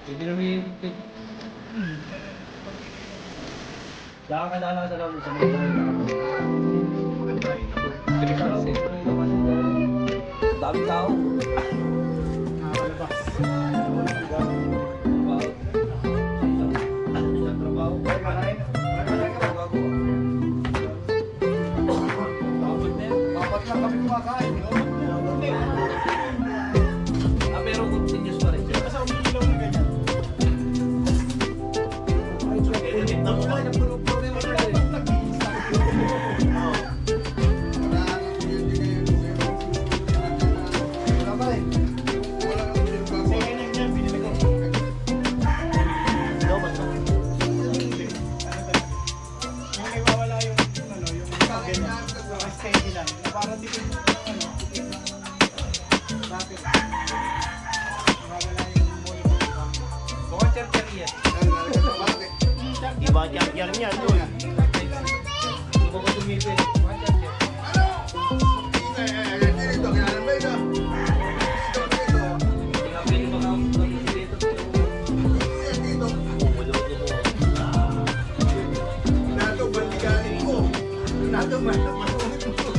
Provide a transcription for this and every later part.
Pwede namin... Saka kadala sa loob sa mga daming tao. Nakakalabas. Dapat lang kami kumakain. Pero continuous pa rin. Kasi umiilaw na ganyan. Para di ko bakit? Magala yung monitor. Baka charger yan. Iba charger niya doon. Baka tumipid. Baka charger. Dito, kailangan ba ito? Pwede baka dito. Dito. Nato, bandiganin ko. Nato, bandiganin ko.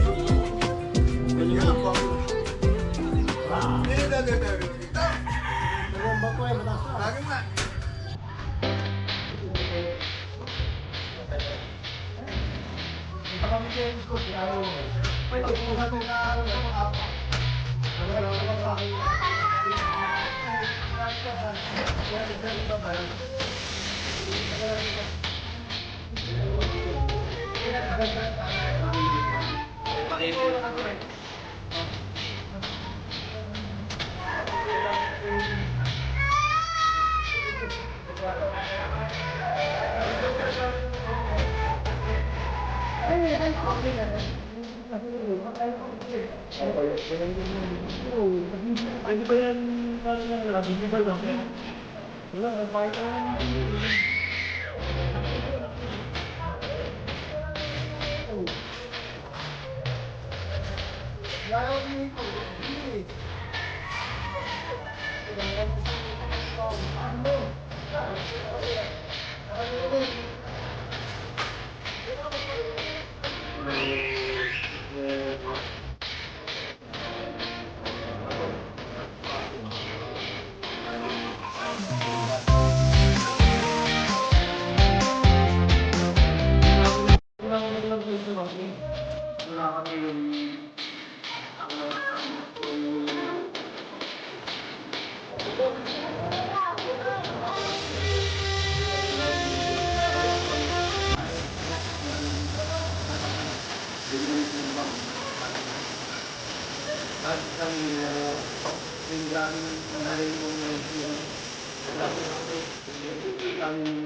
Ano ba yan? Hindi ba lang? Wala, at ang daming narin mong ang